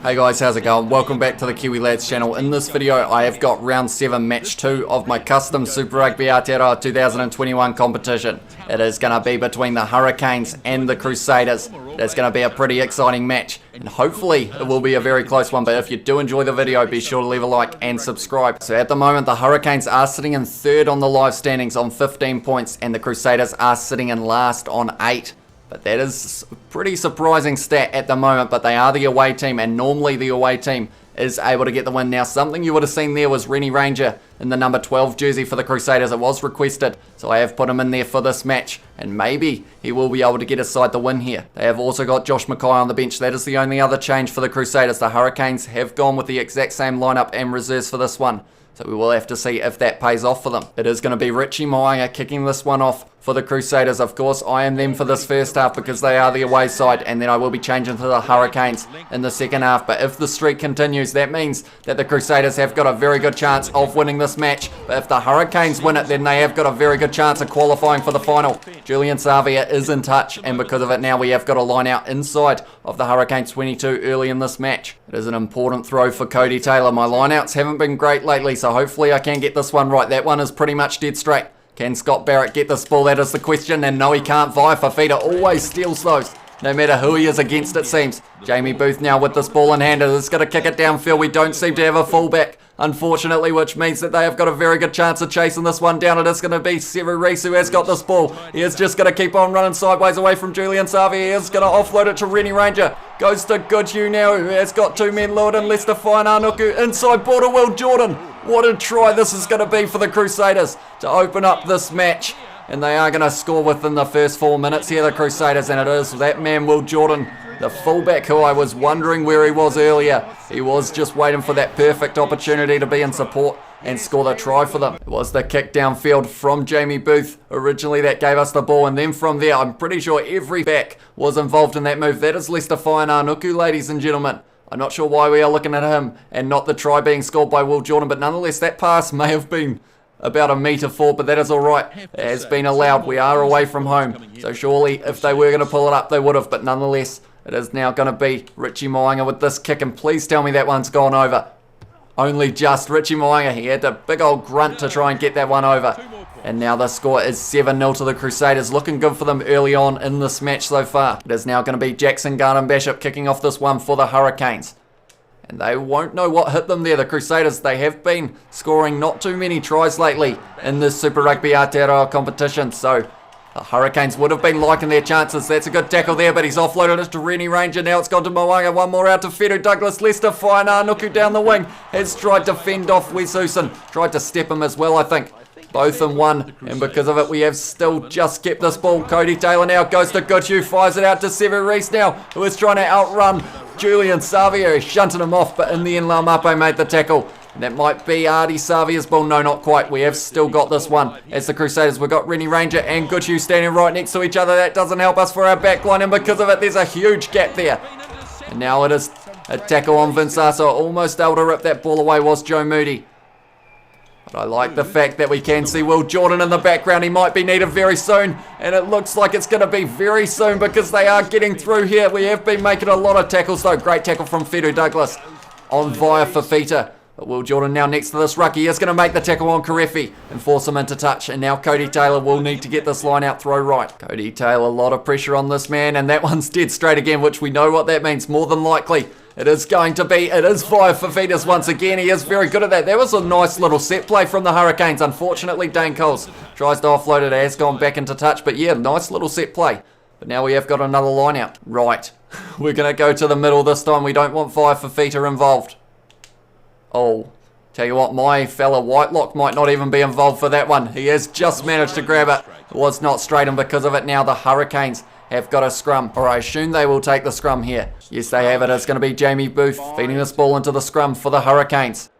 Hey guys, how's it going? Welcome back to the Kiwi Lads channel. In this video I have got round 7 match 2 of my custom Super Rugby Aotearoa 2021 competition. It is going to be between the Hurricanes and the Crusaders. It's going to be a pretty exciting match and hopefully it will be a very close one, but if you do enjoy the video be sure to leave a like and subscribe. So at the moment the Hurricanes are sitting in 3rd on the live standings on 15 points and the Crusaders are sitting in last on 8. But that is a pretty surprising stat at the moment, but they are the away team, and normally the away team is able to get the win. Now, something you would have seen there was Rennie Ranger in the number 12 jersey for the Crusaders. It was requested, so I have put him in there for this match, and maybe he will be able to get his side the win here. They have also got Josh Mackay on the bench. That is the only other change for the Crusaders. The Hurricanes have gone with the exact same lineup and reserves for this one, so we will have to see if that pays off for them. It is going to be Richie Mo'unga kicking this one off for the Crusaders. Of course, I am them for this first half because they are the away side, and then I will be changing to the Hurricanes in the second half. But if the streak continues, that means that the Crusaders have got a very good chance of winning this match. But if the Hurricanes win it, then they have got a very good chance of qualifying for the final. Julian Savia is in touch, and because of it now we have got a line out inside of the Hurricanes 22 early in this match. It is an important throw for Cody Taylor. My lineouts haven't been great lately, so hopefully I can get this one right. That one is pretty much dead straight. Can Scott Barrett get this ball? That is the question, and no, he can't. Fifita always steals those, no matter who he is against, it seems. Jamie Booth now with this ball in hand is going to kick it downfield. We don't seem to have a fullback, unfortunately, which means that they have got a very good chance of chasing this one down. It is going to be Sevu Reece who has got this ball. He is just going to keep on running sideways away from Julian Savia. He is going to offload it to Rennie Ranger. Goes to Goodhue now, who has got 2 men lowered, and Lester Fainganuku inside border. Will Jordan. What a try this is going to be for the Crusaders to open up this match. And they are going to score within the first 4 minutes here, the Crusaders. And it is that man, Will Jordan, the fullback who I was wondering where he was earlier. He was just waiting for that perfect opportunity to be in support and score the try for them. It was the kick downfield from Jamie Booth originally that gave us the ball. And then from there, I'm pretty sure every back was involved in that move. That is Lester Fainganuku, ladies and gentlemen. I'm not sure why we are looking at him and not the try being scored by Will Jordan, but nonetheless that pass may have been about a metre forward, but that is alright. It has been allowed. We are away from home, so surely if they were going to pull it up they would have, but nonetheless it is now going to be Richie Mo'unga with this kick, and please tell me that one's gone over. Only just. Richie Mo'unga, he had a big old grunt to try and get that one over. And now the score is 7-0 to the Crusaders. Looking good for them early on in this match so far. It is now going to be Jackson Garden-Bishop kicking off this one for the Hurricanes. And they won't know what hit them there. The Crusaders, they have been scoring not too many tries lately in this Super Rugby Aotearoa competition. So the Hurricanes would have been liking their chances. That's a good tackle there, but he's offloaded it to Rennie Ranger. Now it's gone to Mo'unga. One more out to Fedu Douglas. Lester Fainganuku down the wing. Has tried to fend off Wes Hewson. Tried to step him as well, I think. Both in one, and because of it we have still just kept this ball. Cody Taylor now goes to Goodhue, fires it out to Sevu Reece now, who is trying to outrun Julian Savia. He's shunting him off, but in the end Laumape made the tackle. And that might be Artie Savia's ball. No, not quite. We have still got this one. As the Crusaders, we've got Rennie Ranger and Goodhue standing right next to each other. That doesn't help us for our back line, and because of it there's a huge gap there. And now it is a tackle on Vinsasa. Almost able to rip that ball away was Joe Moody. But I like the fact that we can see Will Jordan in the background. He might be needed very soon, and it looks like it's going to be very soon because they are getting through here. We have been making a lot of tackles though. Great tackle from Fedu Douglas on via Fifita. But Will Jordan now next to this ruck. He is going to make the tackle on Karefi and force him into touch. And now Cody Taylor will need to get this line out throw right. Cody Taylor, a lot of pressure on this man, and that one's dead straight again, which we know what that means. More than likely it is going to be. It is via Fifita's once again. He is very good at that. That was a nice little set play from the Hurricanes. Unfortunately, Dane Coles tries to offload it. It has gone back into touch. But yeah, nice little set play. But now we have got another line out. Right. We're going to go to the middle this time. We don't want via Fifita involved. Oh, tell you what, my fella Whitelock might not even be involved for that one. He has just managed to grab it. It was not straight, and because of it now the Hurricanes have got a scrum, or I assume they will take the scrum here. Yes, they have it. It's going to be Jamie Booth feeding this ball into the scrum for the Hurricanes.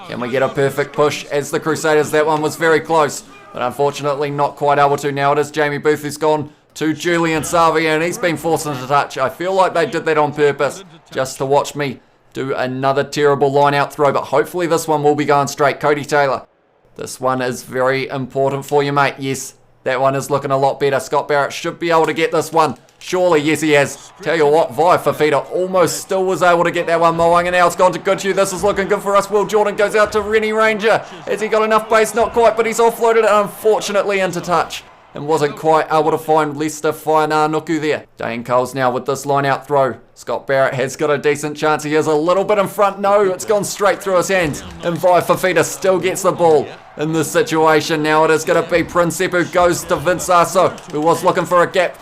Can we get a perfect push as the Crusaders? That one was very close, but unfortunately not quite able to. Now it is Jamie Booth who's gone to Julian Savia, and he's been forced into touch. I feel like they did that on purpose, just to watch me do another terrible line-out throw, but hopefully this one will be going straight. Cody Taylor, this one is very important for you, mate. Yes, that one is looking a lot better. Scott Barrett should be able to get this one. Surely, yes he has. Tell you what, Vai Fafita almost still was able to get that one. Moanga now it's gone to Goodhue. This is looking good for us. Will Jordan goes out to Rennie Ranger. Has he got enough base? Not quite, but he's offloaded it unfortunately into touch. And wasn't quite able to find Lester Whainānuku there. Dane Coles now with this line out throw. Scott Barrett has got a decent chance. He is a little bit in front. No, it's gone straight through his hands. And Vai Fafita still gets the ball in this situation. Now it is going to be Prinsep who goes to Vince Aso, who was looking for a gap.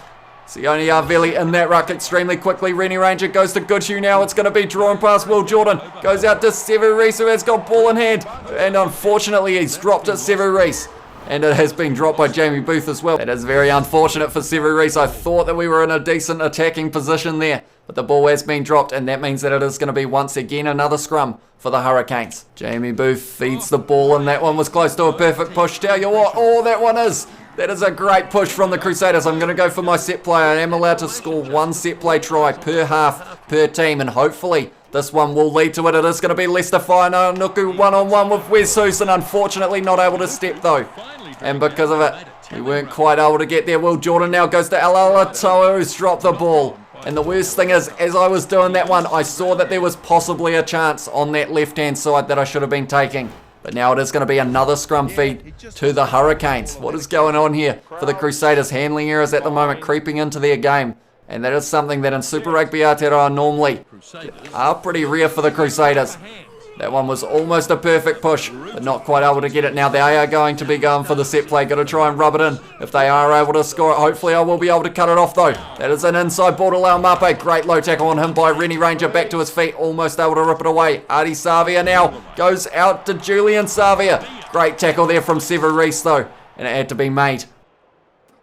Sione Arveli in that ruck extremely quickly. Rennie Ranger goes to Goodhue now. It's going to be drawn past Will Jordan. Goes out to Sevu Reece, who has got ball in hand. And unfortunately he's dropped it, Sevu Reece. And it has been dropped by Jamie Booth as well. That is very unfortunate for Sevu Reece. I thought that we were in a decent attacking position there. But the ball has been dropped, and that means that it is going to be once again another scrum for the Hurricanes. Jamie Booth feeds the ball, and that one was close to a perfect push. Tell you what, that is a great push from the Crusaders. I'm going to go for my set play. I am allowed to score one set play try per half, per team, and hopefully this one will lead to it. It is going to be Lester Whainānuku one-on-one with Wes Houston. Unfortunately not able to step though. And because of it, we weren't quite able to get there. Will Jordan now goes to Alalatoa, who's dropped the ball. And the worst thing is, as I was doing that one, I saw that there was possibly a chance on that left-hand side that I should have been taking. But now it is going to be another scrum feed to the Hurricanes. What is going on here for the Crusaders? Handling errors at the moment creeping into their game. And that is something that in Super Rugby Aotearoa normally are pretty rare for the Crusaders. That one was almost a perfect push, but not quite able to get it. Now they are going to be going for the set play. Got to try and rub it in. If they are able to score it, hopefully I will be able to cut it off though. That is an inside ball to Laumape. Great low tackle on him by Rennie Ranger. Back to his feet, almost able to rip it away. Artie Savia now goes out to Julian Savia. Great tackle there from Sevu Reece though, and it had to be made.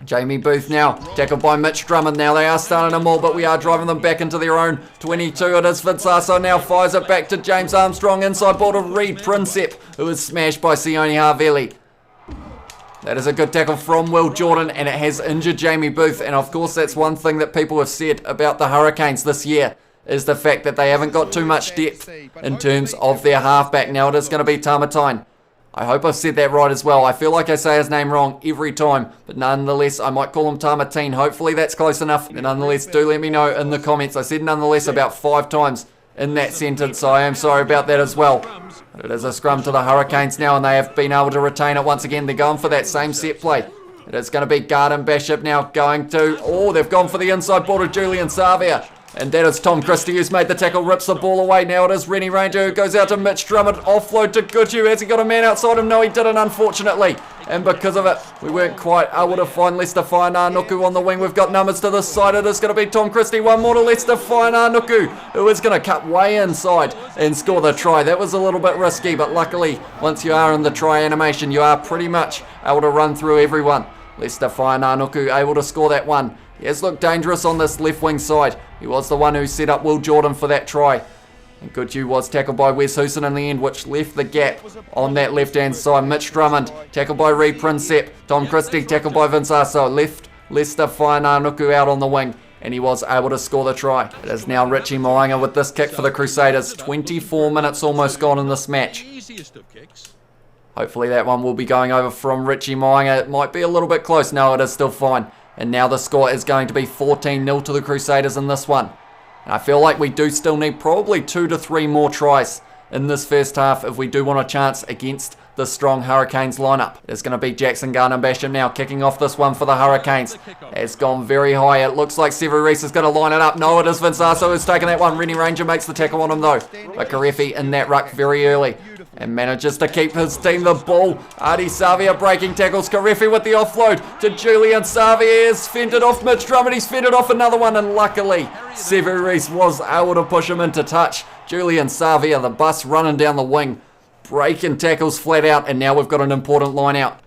Jamie Booth now, tackled by Mitch Drummond. Now they are starting them all, but we are driving them back into their own 22. It is Vince Aso now fires it back to James Armstrong. Inside ball to Reed Prinsep, who is smashed by Sione Arveli. That is a good tackle from Will Jordan, and it has injured Jamie Booth. And of course, that's one thing that people have said about the Hurricanes this year, is the fact that they haven't got too much depth in terms of their halfback. Now it is going to be Tamatine. I hope I've said that right as well. I feel like I say his name wrong every time, but nonetheless, I might call him Tamatine. Hopefully that's close enough. And nonetheless, do let me know in the comments. I said nonetheless about 5 times in that sentence, so I am sorry about that as well. But it is a scrum to the Hurricanes now, and they have been able to retain it once again. They're going for that same set play. It is going to be Garden Bishop now going to... Oh, they've gone for the inside ball to Julian Savia. And that is Tom Christie who's made the tackle, rips the ball away. Now it is Rennie Ranger who goes out to Mitch Drummond. Offload to Goodhue. Has he got a man outside him? No, he didn't, unfortunately. And because of it, we weren't quite able to find Lester Whainānuku on the wing. We've got numbers to this side. It is going to be Tom Christie. One more to Lester Whainānuku, who is going to cut way inside and score the try. That was a little bit risky, but luckily, once you are in the try animation, you are pretty much able to run through everyone. Lester Whainānuku able to score that one. He has looked dangerous on this left wing side. He was the one who set up Will Jordan for that try. And Goodhue was tackled by Wes Houston in the end, which left the gap on that left-hand side. Mitch Drummond, tackled by Reed Prinsep. Tom Christie, tackled by Vince Aso. Left Lester Whainānuku out on the wing, and he was able to score the try. It is now Richie Moanga with this kick for the Crusaders. 24 minutes almost gone in this match. Hopefully that one will be going over from Richie Moanga. It might be a little bit close. No, it is still fine. And now the score is going to be 14-0 to the Crusaders in this one. And I feel like we do still need probably 2 to 3 more tries in this first half if we do want a chance against the strong Hurricanes lineup. It's going to be Jackson Garden-Basham now kicking off this one for the Hurricanes. It's gone very high. It looks like Sevu Reece is going to line it up. No, it is Vince Aso who's taken that one. Rennie Ranger makes the tackle on him though. But Karefi in that ruck very early and manages to keep his team the ball. Artie Savia breaking tackles. Karefi with the offload to Julian Savia. Has fended off Mitch Drummond. He's fended off another one, and luckily Sevu Reece was able to push him into touch. Julian Savia, the bus running down the wing, breaking tackles flat out, and now we've got an important line out.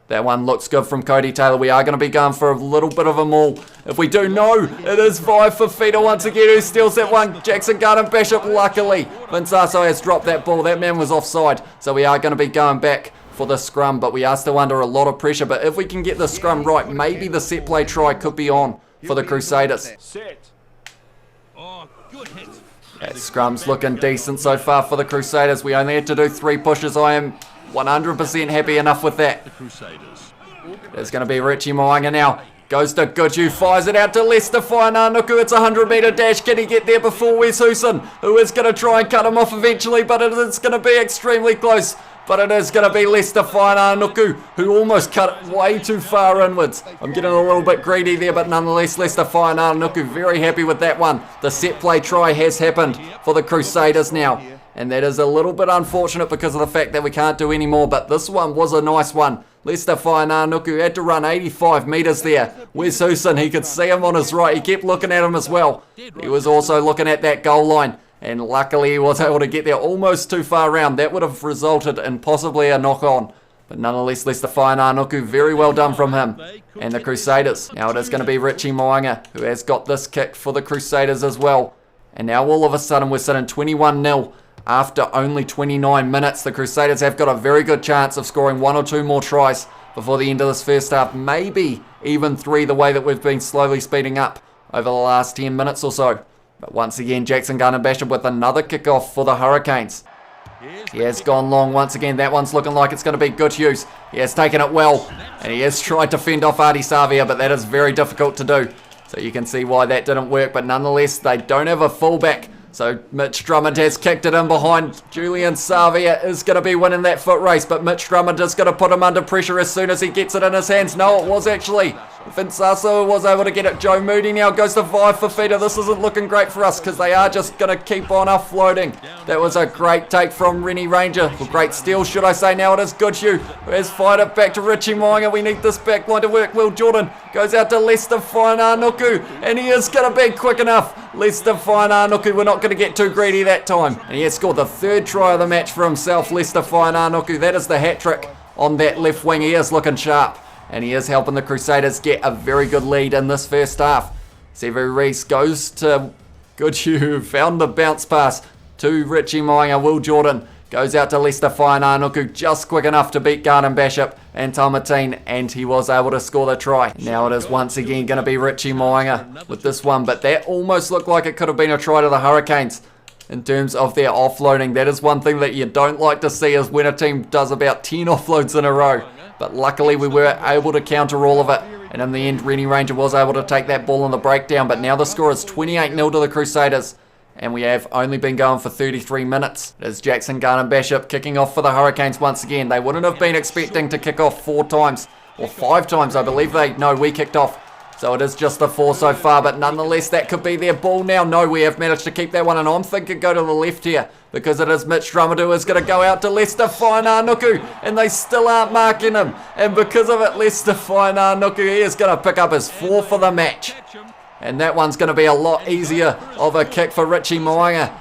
That one looks good from Cody Taylor. We are going to be going for a little bit of a maul. If we do, no, it is Vai Fafita once again who steals that one. Jackson Garden-Basham, luckily. Vince Aso has dropped that ball. That man was offside, so we are going to be going back for the scrum, but we are still under a lot of pressure. But if we can get the scrum right, maybe the set play try could be on for the Crusaders. That scrum's looking decent so far for the Crusaders. We only had to do 3 pushes. I am 100% happy enough with that. There's going to be Richie Moanga now. Goes to Goodhue, fires it out to Leicester Fainanuku. It's a 100-metre dash. Can he get there before Wes Huson, who is going to try and cut him off eventually, but it is going to be extremely close. But it is going to be Leicester Fainanuku, who almost cut it way too far inwards. I'm getting a little bit greedy there, but nonetheless, Leicester Fainanuku very happy with that one. The set play try has happened for the Crusaders now. And that is a little bit unfortunate because of the fact that we can't do any more. But this one was a nice one. Leicester Fainanuku had to run 85 metres there. Wes Huson, he could see him on his right. He kept looking at him as well. He was also looking at that goal line. And luckily he was able to get there almost too far around. That would have resulted in possibly a knock-on. But nonetheless, Leicester Fainanuku, very well done from him and the Crusaders. Now it is going to be Richie Moanga, who has got this kick for the Crusaders as well. And now all of a sudden we're sitting 21-0. After only 29 minutes, the Crusaders have got a very good chance of scoring 1 or 2 more tries before the end of this first half. Maybe even 3, the way that we've been slowly speeding up over the last 10 minutes or so. But once again, Jackson Garner-Bishop with another kickoff for the Hurricanes. He has gone long once again. That one's looking like it's going to be Goodhue. He has taken it well, and he has tried to fend off Ardie Savea, but that is very difficult to do. So you can see why that didn't work, but nonetheless, they don't have a fullback. So Mitch Drummond has kicked it in behind. Julian Savea is going to be winning that foot race, but Mitch Drummond is going to put him under pressure as soon as he gets it in his hands. No, it was actually Vinsaso was able to get it. Joe Moody now goes to 5 for Fifita. This isn't looking great for us because they are just going to keep on offloading. That was a great take from Rennie Ranger. Well, great steal, should I say. Now it is Goodhue who has fired it back to Richie Moanga. We need this back line to work. Will Jordan goes out to Leicester Fainanuku, and he is going to be quick enough. Leicester Fainanuku, we're not going to get too greedy that time. And he has scored the 3rd try of the match for himself, Leicester Fainanuku. That is the hat-trick on that left wing. He is looking sharp, and he is helping the Crusaders get a very good lead in this first half. Sevu Reece goes to Goodhue, found the bounce pass to Richie Moanga. Will Jordan goes out to Leicester Fainanuku, just quick enough to beat Garner-Bishop and Talmatine, and he was able to score the try. Now it is once again going to be Richie Moanga with this one, but that almost looked like it could have been a try to the Hurricanes in terms of their offloading. That is one thing that you don't like to see, is when a team does about 10 offloads in a row. But luckily we were able to counter all of it, and in the end Rennie Ranger was able to take that ball on the breakdown. But now the score is 28-0 to the Crusaders, and we have only been going for 33 minutes. It is Jackson Garner-Bishop kicking off for the Hurricanes once again. They wouldn't have been expecting to kick off 4 times, or 5 times I believe we kicked off. So it is just the 4 so far, but nonetheless that could be their ball now. No, we have managed to keep that one, and I'm thinking go to the left here, because it is Mitch Drummond who is going to go out to Leicester Fainanuku, and they still aren't marking him. And because of it, Leicester Fainanuku, he is going to pick up his 4th for the match. And that one's going to be a lot easier of a kick for Richie Moanga.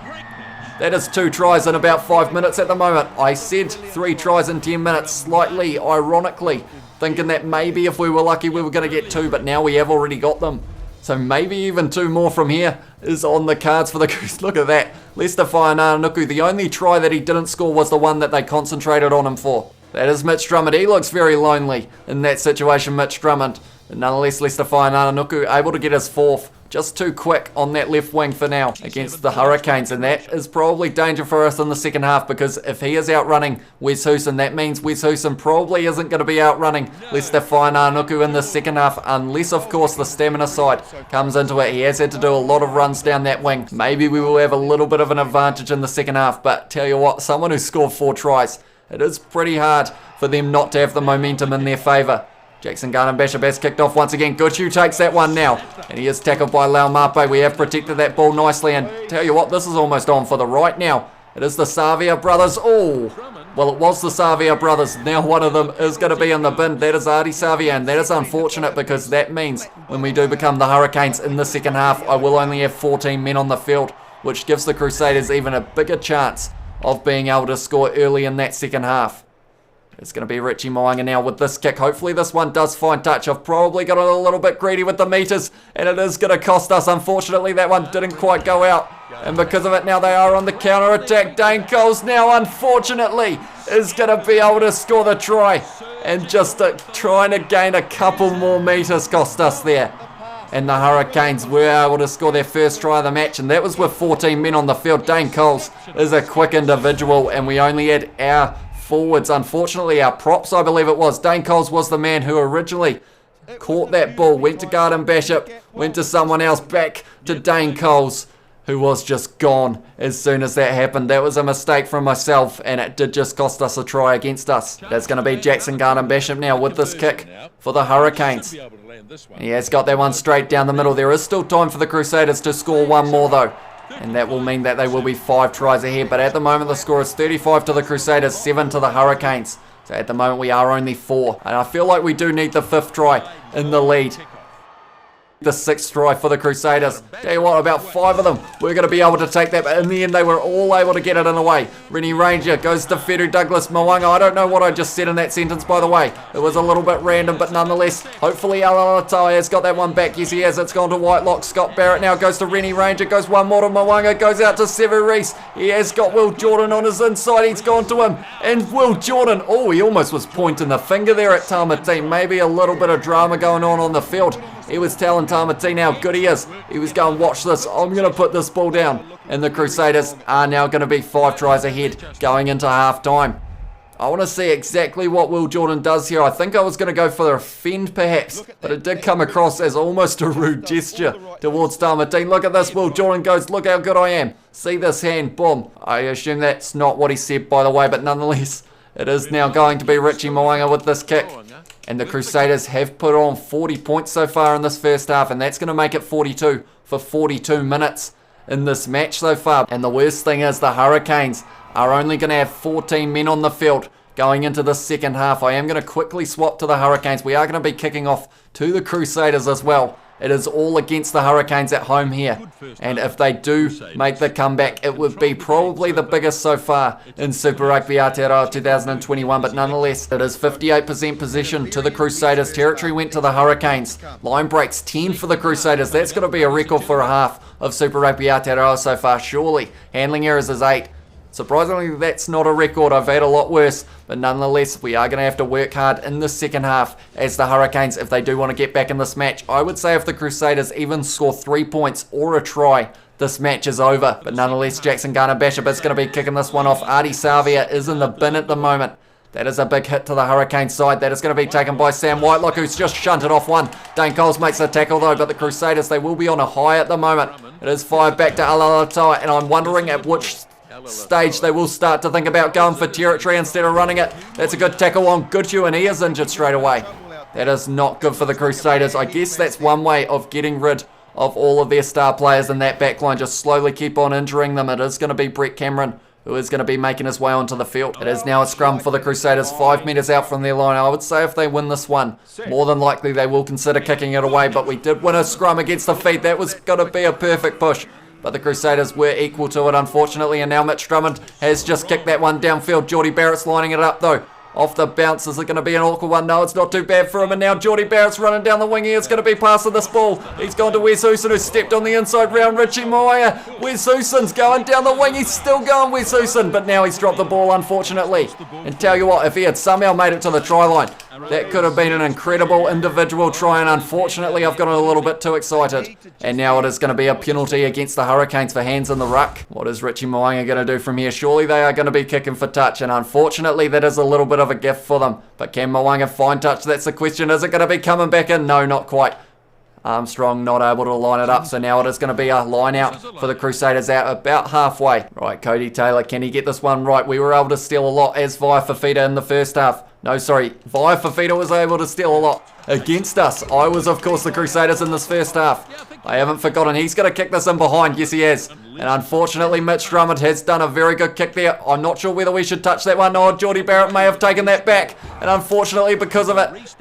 That is 2 tries in about 5 minutes at the moment. I said 3 tries in 10 minutes, slightly ironically, thinking that maybe if we were lucky we were going to get 2, but now we have already got them. So maybe even 2 more from here is on the cards for the Crusaders. Look at that. Leicester Fainanuku, the only try that he didn't score was the one that they concentrated on him for. That is Mitch Drummond. He looks very lonely in that situation, Mitch Drummond. But nonetheless, Leicester Fainanuku able to get his 4th. Just too quick on that left wing for now against the Hurricanes. And that is probably danger for us in the second half, because if he is outrunning Wes Huson, that means Wes Huson probably isn't going to be outrunning Leicester Fainanuku in the second half, unless of course the stamina side comes into it. He has had to do a lot of runs down that wing. Maybe we will have a little bit of an advantage in the second half, but tell you what, someone who scored 4 tries, it is pretty hard for them not to have the momentum in their favour. Jackson Garner-Bishop has kicked off once again. Goodhue takes that one now, and he is tackled by Lau Mape. We have protected that ball nicely, and tell you what, this is almost on for the right now. It is the Savea brothers. Oh, well, it was the Savea brothers. Now one of them is going to be in the bin. That is Ardie Savea, and that is unfortunate, because that means when we do become the Hurricanes in the second half, I will only have 14 men on the field, which gives the Crusaders even a bigger chance of being able to score early in that second half. It's going to be Richie Moanga now with this kick. Hopefully this one does find touch. I've probably got a little bit greedy with the meters, and it is going to cost us. Unfortunately, that one didn't quite go out. And because of it, now they are on the counter-attack. Dane Coles now, unfortunately, is going to be able to score the try. And just trying to gain a couple more meters cost us there. And the Hurricanes were able to score their first try of the match, and that was with 14 men on the field. Dane Coles is a quick individual, and we only had our forwards, unfortunately our props, I believe it was. Dane Coles was the man who originally caught that ball, went to Garden Bishop, went to someone else, back to Dane Coles, who was just gone as soon as that happened. That was a mistake from myself, and it did just cost us a try against us. That's going to be Jackson Garden Bishop now with this kick for the Hurricanes. He has got that one straight down the middle. There is still time for the Crusaders to score one more though, and that will mean that they will be 5 tries ahead. But at the moment the score is 35 to the Crusaders, 7 to the Hurricanes. So at the moment we are only 4, and I feel like we do need the 5th try in the lead. The 6th try for the Crusaders. Tell you what, about 5 of them we're going to be able to take that, but in the end they were all able to get it in the way. Rennie Ranger goes to Feru Douglas Mwanga. I don't know what I just said in that sentence, by the way. It was a little bit random, but nonetheless, hopefully Alalatoa has got that one back. Yes, he has. It's gone to Whitelock. Scott Barrett now goes to Rennie Ranger, goes one more to Mwanga, goes out to Sevu Reece. He has got Will Jordan on his inside. He's gone to him, and Will Jordan, oh, he almost was pointing the finger there at Tamati. Maybe a little bit of drama going on the field. He was telling Tamati how good he is. He was going, watch this, I'm going to put this ball down. And the Crusaders are now going to be 5 tries ahead going into half time. I want to see exactly what Will Jordan does here. I think I was going to go for a fend perhaps, but it did come across as almost a rude gesture towards Tamati. Look at this, Will Jordan goes, look how good I am. See this hand, boom. I assume that's not what he said, by the way, but nonetheless, it is now going to be Richie Mwanga with this kick. And the Crusaders have put on 40 points so far in this first half, and that's going to make it 42 for 42 minutes in this match so far. And the worst thing is the Hurricanes are only going to have 14 men on the field going into the second half. I am going to quickly swap to the Hurricanes. We are going to be kicking off to the Crusaders as well. It is all against the Hurricanes at home here. And if they do make the comeback, it would be probably the biggest so far in Super Rugby Aotearoa 2021. But nonetheless, it is 58% possession to the Crusaders. Territory went to the Hurricanes. Line breaks 10 for the Crusaders. That's going to be a record for a half of Super Rugby Aotearoa so far, surely. Handling errors is 8. Surprisingly, that's not a record. I've had a lot worse, but nonetheless, we are going to have to work hard in the second half as the Hurricanes, if they do want to get back in this match. I would say if the Crusaders even score 3 points or a try, this match is over. But nonetheless, Jackson Garden Bishop is going to be kicking this one off. Artie Savia is in the bin at the moment. That is a big hit to the Hurricane side. That is going to be taken by Sam Whitelock, who's just shunted off one. Dane Coles makes the tackle though, but the Crusaders, they will be on a high at the moment. It is fired back to Alalatoa, and I'm wondering at which stage they will start to think about going for territory instead of running it. That's a good tackle on Goodhue, and he is injured straight away. That is not good for the Crusaders. I guess that's one way of getting rid of all of their star players in that back line. Just slowly keep on injuring them. It is going to be Brett Cameron who is going to be making his way onto the field. It is now a scrum for the Crusaders, 5 metres out from their line. I would say if they win this one, more than likely they will consider kicking it away, but we did win a scrum against the feet. That was going to be a perfect push. But the Crusaders were equal to it, unfortunately, and now Mitch Drummond has just kicked that one downfield. Geordie Barrett's lining it up, though. Off the bounce, is it going to be an awkward one? No, it's not too bad for him, and now Geordie Barrett's running down the wing. He is going to be passing this ball. He's gone to Wes Hooson, who stepped on the inside round Richie Moya. Wes Hooson's going down the wing. He's still going, Wes Hooson, but now he's dropped the ball, unfortunately. And tell you what, if he had somehow made it to the try line, that could have been an incredible individual try, and unfortunately I've gotten a little bit too excited. And now it is going to be a penalty against the Hurricanes for hands in the ruck. What is Richie Moya going to do from here? Surely they are going to be kicking for touch, and unfortunately that is a little bit of a gift for them. But can Moanga find touch? That's the question. Is it going to be coming back in? No, not quite. Armstrong not able to line it up, so now it is going to be a line out for the Crusaders out about halfway. Right, Cody Taylor, can he get this one right? We were able to steal a lot as Via Fafita in the first half. No, sorry, Via Fafita was able to steal a lot against us. I was, of course, the Crusaders in this first half. I haven't forgotten. He's going to kick this in behind. Yes, he has. And unfortunately, Mitch Drummond has done a very good kick there. I'm not sure whether we should touch that one. Oh, Geordie Barrett may have taken that back. And unfortunately, because of it,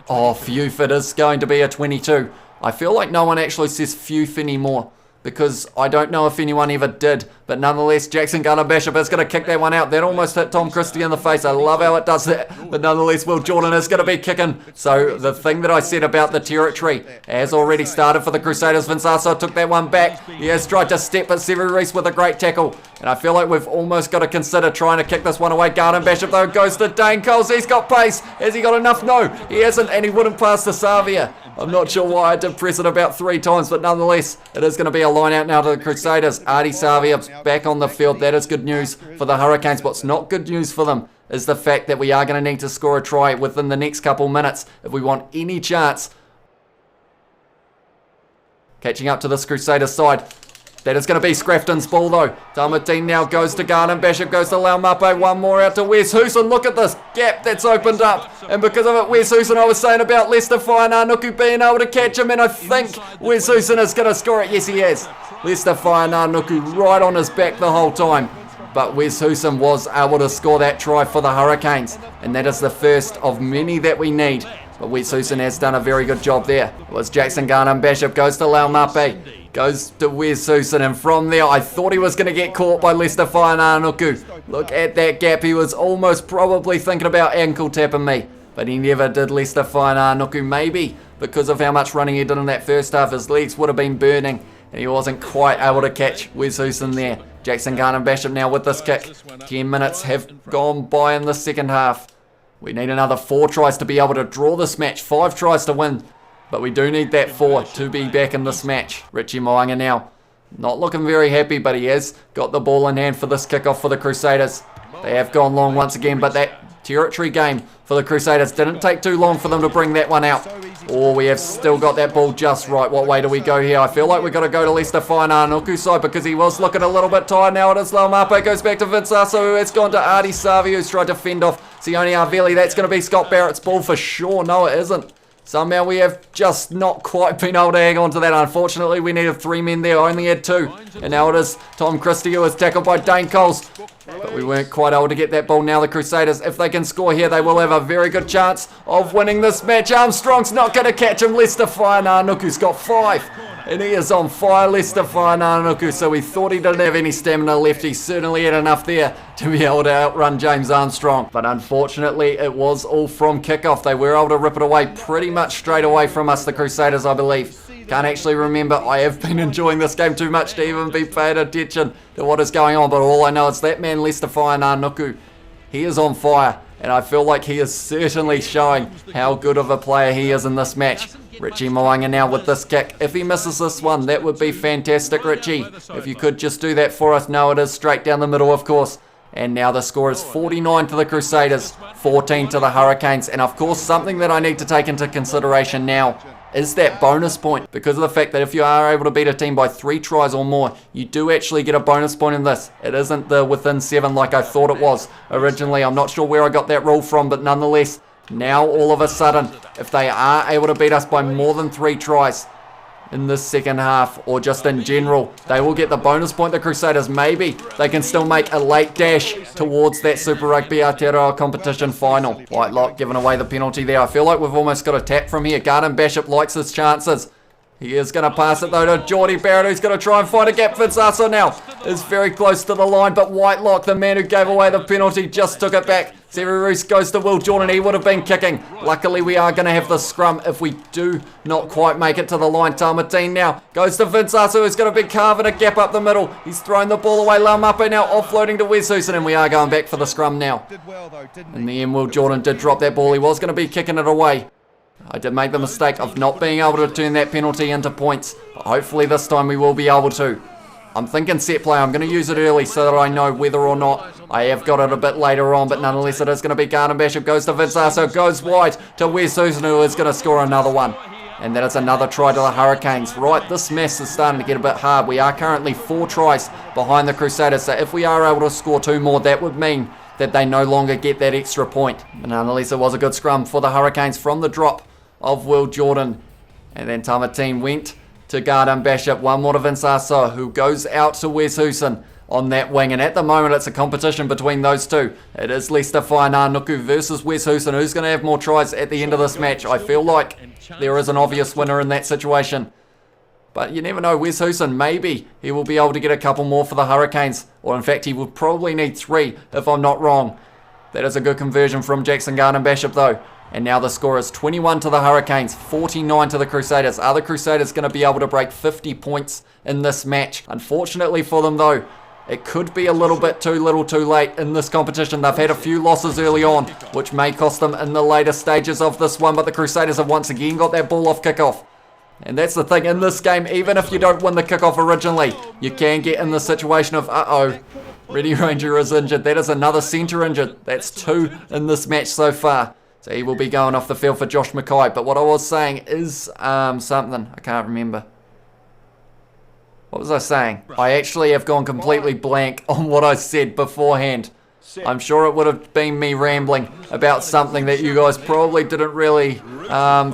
oh, phew, it is going to be a 22. I feel like no one actually says phew anymore, because I don't know if anyone ever did. But nonetheless, Jackson Garden Bishop is going to kick that one out. That almost hit Tom Christie in the face. I love how it does that. But nonetheless, Will Jordan is going to be kicking. So the thing that I said about the territory has already started for the Crusaders. Vincenzo took that one back. He has tried to step at Sevu Reece with a great tackle. And I feel like we've almost got to consider trying to kick this one away. Garden Bishop, though, goes to Dane Coles. He's got pace. Has he got enough? No, he hasn't, and he wouldn't pass to Savia. I'm not sure why I did press it about 3 times, but nonetheless, it is going to be a line out now to the Crusaders. Artie Savia back on the field. That is good news for the Hurricanes. What's not good news for them is the fact that we are going to need to score a try within the next couple minutes if we want any chance Catching up to this Crusaders side. That is going to be Scrafton's ball though. Dalmatine now goes to Garden Bishop, goes to Laumape, one more out to Wes Hooson. Look at this gap that's opened up. And because of it, Wes Hooson, I was saying about Leicester Whainarnuku being able to catch him, and I think Wes Hooson is going to score it. Yes, he is. Leicester Whainarnuku right on his back the whole time. But Wes Hooson was able to score that try for the Hurricanes. And that is the first of many that we need. But Wes Hooson has done a very good job there. It was Jackson Garden Bishop, goes to Laumape. Goes to Wes Hooson, and from there I thought he was going to get caught by Leicester Whainarnuku. Look at that gap. He was almost probably thinking about ankle tapping me, but he never did. Leicester Whainarnuku, maybe because of how much running he did in that first half, his legs would have been burning and he wasn't quite able to catch Wes Hooson there. Jackson Garden Bishop now with this kick. 10 minutes have gone by in the second half. We need another 4 tries to be able to draw this match. 5 tries to win. But we do need that 4 to be back in this match. Richie Moanga now not looking very happy, but he has got the ball in hand for this kickoff for the Crusaders. They have gone long once again, but that territory game for the Crusaders didn't take too long for them to bring that one out. Oh, we have still got that ball just right. What way do we go here? I feel like we've got to go to Leicester Whainarnuku side because he was looking a little bit tired. Now it is Laumape, goes back to Vince Aso, who has gone to Artie Savi, who's tried to fend off Sione Arveli. That's going to be Scott Barrett's ball for sure. No, it isn't. Somehow we have just not quite been able to hang on to that. Unfortunately, we needed 3 men there, only had 2. And now it is Tom Christie who is tackled by Dane Coles. But we weren't quite able to get that ball. Now the Crusaders, if they can score here, they will have a very good chance of winning this match. Armstrong's not going to catch him. Leicester Whainarnuku's got 5. And he is on fire, Leicester Whainarnuku. So we thought he didn't have any stamina left. He certainly had enough there to be able to outrun James Armstrong. But unfortunately, it was all from kickoff. They were able to rip it away pretty much straight away from us, the Crusaders, I believe. Can't actually remember. I have been enjoying this game too much to even be paying attention to what is going on. But all I know is that man, Leicester Whainarnuku, he is on fire. And I feel like he is certainly showing how good of a player he is in this match. Richie Moanga now with this kick. If he misses this one, that would be fantastic, Richie. If you could just do that for us. No, it is straight down the middle, of course. And now the score is 49 to the Crusaders, 14 to the Hurricanes. And of course, something that I need to take into consideration now is that bonus point. Because of the fact that if you are able to beat a team by 3 tries or more, you do actually get a bonus point in this. It isn't the within 7 like I thought it was originally. I'm not sure where I got that rule from, but nonetheless, now all of a sudden, if they are able to beat us by more than 3 tries in this second half, or just in general, they will get the bonus point. The Crusaders, maybe they can still make a late dash towards that Super Rugby Aotearoa Competition final. Whitelock giving away the penalty there. I feel like we've almost got a tap from here. Garden Bishop likes his chances. He is going to pass it though to Geordie Barrett, who's going to try and find a gap. Vinsaso now is very close to the line, but Whitelock, the man who gave away the penalty, just took it back. Severus goes to Will Jordan. He would have been kicking. Luckily, we are going to have the scrum if we do not quite make it to the line. Talmatine now goes to Vinsaso, who's going to be carving a gap up the middle. He's thrown the ball away. Laumape now offloading to Wes Hooson, and we are going back for the scrum now. In the end, Will Jordan did drop that ball. He was going to be kicking it away. I did make the mistake of not being able to turn that penalty into points, but hopefully this time we will be able to. I'm thinking set play. I'm going to use it early so that I know whether or not I have got it a bit later on, but nonetheless it is going to be Garden Bishop. Goes to Vinsaso, goes wide to Wes Hooson, who is going to score another one. And that is another try to the Hurricanes. Right, this mess is starting to get a bit hard. We are currently 4 tries behind the Crusaders, so if we are able to score 2 more, that would mean that they no longer get that extra point. But nonetheless, it was a good scrum for the Hurricanes from the drop of Will Jordan. And then Tamatine went to Garden Bishop. One more to Vinsaso, who goes out to Wes Hooson on that wing. And at the moment, it's a competition between those two. It is Leicester Whainarnuku versus Wes Hooson. Who's going to have more tries at the end of this match? I feel like there is an obvious winner in that situation. But you never know. Wes Hooson, maybe he will be able to get a couple more for the Hurricanes. Or in fact, he would probably need 3 if I'm not wrong. That is a good conversion from Jackson Garden Bishop though. And now the score is 21 to the Hurricanes, 49 to the Crusaders. Are the Crusaders going to be able to break 50 points in this match? Unfortunately for them though, it could be a little bit too little too late in this competition. They've had a few losses early on, which may cost them in the later stages of this one. But the Crusaders have once again got that ball off kickoff. And that's the thing in this game, even if you don't win the kickoff originally, you can get in the situation of, Reddy Ranger is injured. That is another centre injured. That's 2 in this match so far. So he will be going off the field for Josh Mackay. But what I was saying is something. I can't remember. What was I saying? I actually have gone completely blank on what I said beforehand. I'm sure it would have been me rambling about something that you guys probably didn't really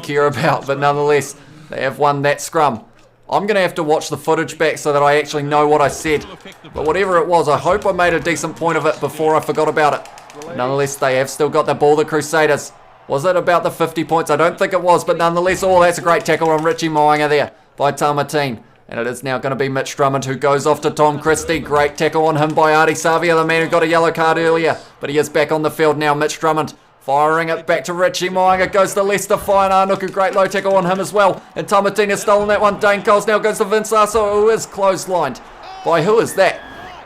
care about, but nonetheless, they have won that scrum. I'm going to have to watch the footage back so that I actually know what I said. But whatever it was, I hope I made a decent point of it before I forgot about it. But nonetheless, they have still got the ball, the Crusaders. Was it about the 50 points? I don't think it was, but nonetheless, oh, that's a great tackle on Richie Moanga there by Tamatine. And it is now going to be Mitch Drummond who goes off to Tom Christie. Great tackle on him by Artie Savia, the man who got a yellow card earlier. But he is back on the field now. Mitch Drummond firing it back to Richie Moanga. Goes to Lester Fine-Arnuku. Great low tackle on him as well. And Tamatine has stolen that one. Dane Coles now goes to Vince Aso, who is clotheslined. By who is that?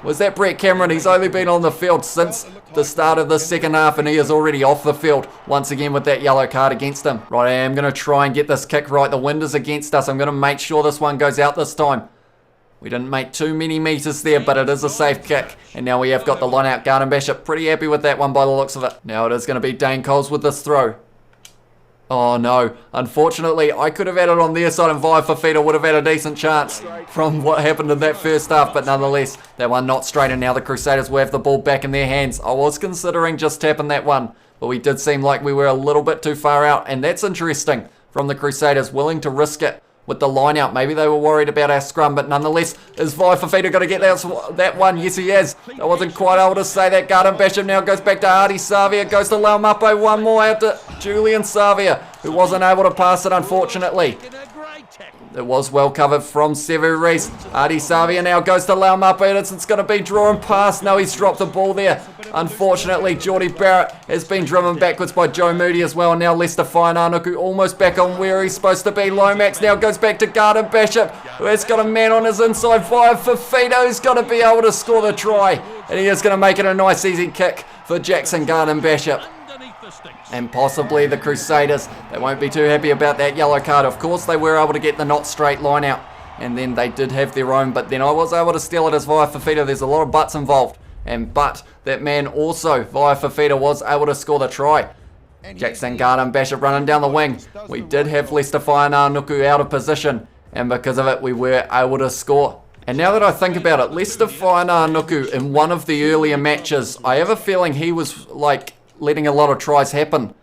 Was that Brett Cameron? He's only been on the field since the start of the second half and he is already off the field once again with that yellow card against him. Right, I am going to try and get this kick right. The wind is against us. I'm going to make sure this one goes out this time. We didn't make too many meters there, but it is a safe kick. And now we have got the line out. Garden Bishop pretty happy with that one by the looks of it. Now it is going to be Dane Coles with this throw. Oh no, unfortunately I could have had it on their side and Via Fafita would have had a decent chance from what happened in that first half, but nonetheless, that one not straight and now the Crusaders will have the ball back in their hands. I was considering just tapping that one, but we did seem like we were a little bit too far out, and that's interesting from the Crusaders, willing to risk it with the line out. Maybe they were worried about our scrum, but nonetheless, is Via Fafita going to get that one? Yes, he is. I wasn't quite able to say that. Garden Bishop now goes back to Artie Savia, goes to Laumapo, one more out to Julian Savia, who wasn't able to pass it, unfortunately. It was well covered from Sevu Reese. Artie Savia now goes to Laumapo, and it's going to be drawing past. No, he's dropped the ball there. Unfortunately, Geordie Barrett has been driven backwards by Joe Moody as well. Now Lester Fine-Arnuku almost back on where he's supposed to be. Lomax now goes back to Garden Bishop, who has got a man on his inside. Via Fafita, who's going to be able to score the try. And he is going to make it a nice easy kick for Jackson Garden Bishop. And possibly the Crusaders, they won't be too happy about that yellow card. Of course, they were able to get the not straight line out. And then they did have their own, but then I was able to steal it as Via Fafita. There's a lot of buts involved. But that man also, Via Fafita, was able to score the try. Jackson Garden Bishop running down the wing. We did have Lester Fine-Arnuku out of position, and because of it, we were able to score. And now that I think about it, Lester Fine-Arnuku in one of the earlier matches, I have a feeling he was like letting a lot of tries happen.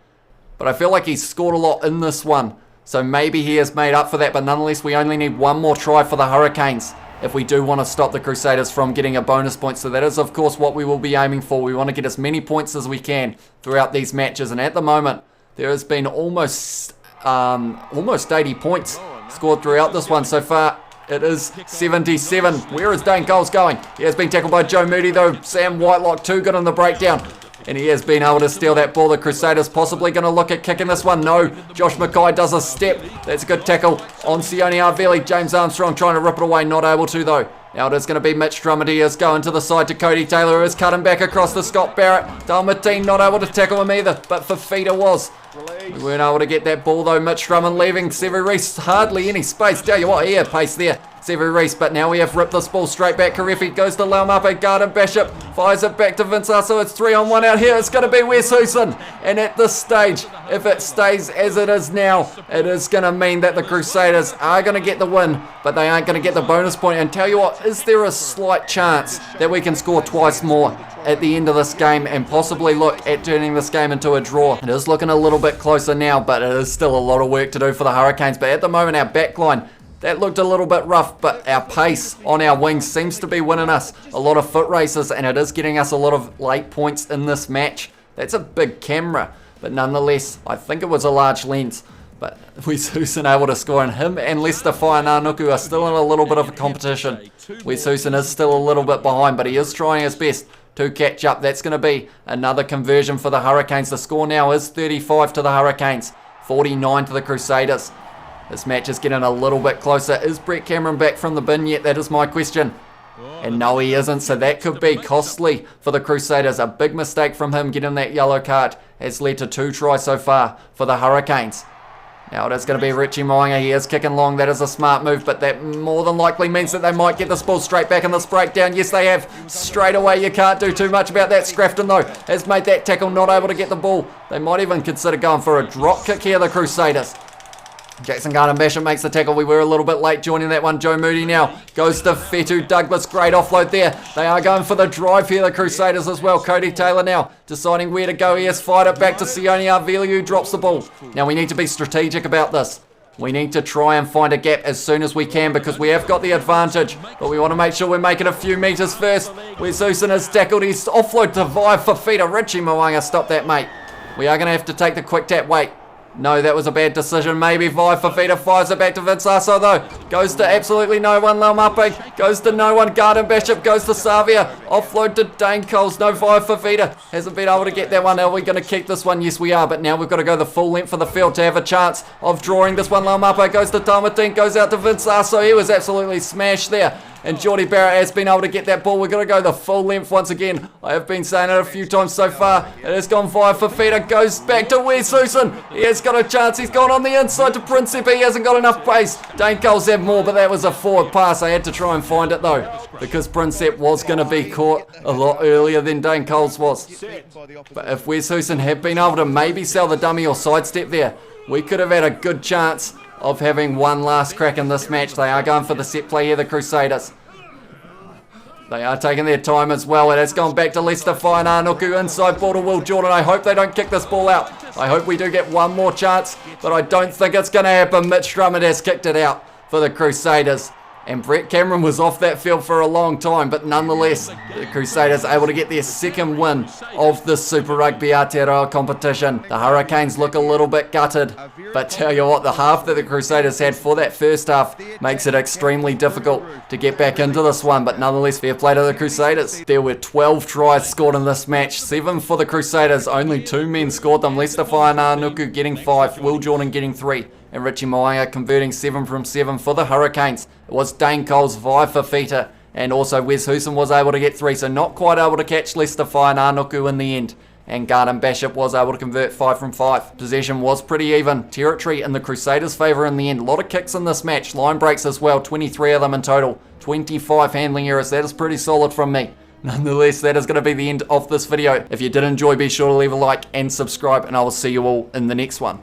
But I feel like he's scored a lot in this one. So maybe he has made up for that, but nonetheless, we only need one more try for the Hurricanes if we do want to stop the Crusaders from getting a bonus point. So that is, of course, what we will be aiming for. We want to get as many points as we can throughout these matches. And at the moment, there has been almost 80 points scored throughout this one. So far, it is 77. Where is Dane Coles going? He has been tackled by Joe Moody, though. Sam Whitelock, too good on the breakdown. And he has been able to steal that ball. The Crusaders possibly going to look at kicking this one. No, Josh Mackay does a step. That's a good tackle on Sione Arveli. James Armstrong trying to rip it away. Not able to, though. Now it is going to be Mitch Drummond. He is going to the side to Cody Taylor, who is cutting back across to Scott Barrett. Dalmatine not able to tackle him either, but Fafita was. We weren't able to get that ball, though. Mitch Drummond leaving Sevu Reese hardly any space. Tell you what, here, pace there. Sevu Reese, but now we have ripped this ball straight back. Karefi goes to Laumape. Garden Bishop fires it back to Vince Aso. It's 3-on-1 out here. It's going to be Wes Hooson. And at this stage, if it stays as it is now, it is going to mean that the Crusaders are going to get the win, but they aren't going to get the bonus point. And tell you what, is there a slight chance that we can score twice more at the end of this game and possibly look at turning this game into a draw? It is looking a little bit closer now, but it is still a lot of work to do for the Hurricanes. But at the moment, our backline, that looked a little bit rough, but our pace on our wings seems to be winning us a lot of foot races, and it is getting us a lot of late points in this match. That's a big camera, but nonetheless, I think it was a large lens. But Wes Hooson able to score, and him and Lester Fine-Arnuku are still in a little bit of a competition. Wes Hooson is still a little bit behind, but he is trying his best to catch up. That's going to be another conversion for the Hurricanes. The score now is 35 to the Hurricanes, 49 to the Crusaders. This match is getting a little bit closer. Is Brett Cameron back from the bin yet? That is my question. And no, he isn't, so that could be costly for the Crusaders. A big mistake from him getting that yellow card has led to 2 tries so far for the Hurricanes. Now it is going to be Richie Moanga. He is kicking long. That is a smart move, but that more than likely means that they might get this ball straight back in this breakdown. Yes, they have. Straight away, you can't do too much about that. Scrafton, though, has made that tackle, not able to get the ball. They might even consider going for a drop kick here, the Crusaders. Jackson Garden-Bishop makes the tackle. We were a little bit late joining that one. Joe Moody now goes to Fetu Douglas. Great offload there. They are going for the drive here, the Crusaders as well. Cody Taylor now deciding where to go. He has fired it back to Sione Arveliu, drops the ball. Now we need to be strategic about this. We need to try and find a gap as soon as we can because we have got the advantage. But we want to make sure we're making a few metres first. Where Susan has tackled his offload to Vi Fafita. Richie Mwanga, stop that, mate. We are going to have to take the quick tap. Wait. No, that was a bad decision. Maybe Vi Fafita fires it back to Vince Asso though. Goes to absolutely no one. Laumape goes to no one. Garden-Bishop goes to Savia. Offload to Dane Coles. No, Vi Fafita hasn't been able to get that one. Are we going to keep this one? Yes, we are. But now we've got to go the full length for the field to have a chance of drawing this one. Laumape goes to Tamatine. Goes out to Vince Asso. He was absolutely smashed there. And Geordie Barrett has been able to get that ball. We're going to go the full length once again. I have been saying it a few times so far. It has gone via Fafita. Goes back to Wes Susan. He has got a chance. He's gone on the inside to Principe. He hasn't got enough pace. Dane Coles had more, but that was a forward pass. I had to try and find it though, because Principe was going to be caught a lot earlier than Dane Coles was. But if Wes Susan had been able to maybe sell the dummy or sidestep there, we could have had a good chance of having one last crack in this match. They are going for the set play here, the Crusaders. They are taking their time as well. It has gone back to Lester Fainanuku. Inside ball to Will Jordan. I hope they don't kick this ball out. I hope we do get one more chance, but I don't think it's going to happen. Mitch Drummond has kicked it out for the Crusaders. And Brett Cameron was off that field for a long time, but nonetheless, the Crusaders able to get their second win of the Super Rugby Aotearoa competition. The Hurricanes look a little bit gutted, but tell you what, the half that the Crusaders had for that first half makes it extremely difficult to get back into this one, but nonetheless, fair play to the Crusaders. There were 12 tries scored in this match, 7 for the Crusaders, only 2 men scored them. Lester Fainanuku getting 5, Will Jordan getting 3. And Richie Mwanga converting 7 from 7 for the Hurricanes. It was Dane Coles, Vi Fafita, and also Wes Huson was able to get 3, so not quite able to catch Lester Fainanuku in the end. And Garden-Bishop was able to convert 5 from 5. Possession was pretty even. Territory in the Crusaders' favour in the end. A lot of kicks in this match. Line breaks as well, 23 of them in total. 25 handling errors. That is pretty solid from me. Nonetheless, that is going to be the end of this video. If you did enjoy, be sure to leave a like and subscribe, and I will see you all in the next one.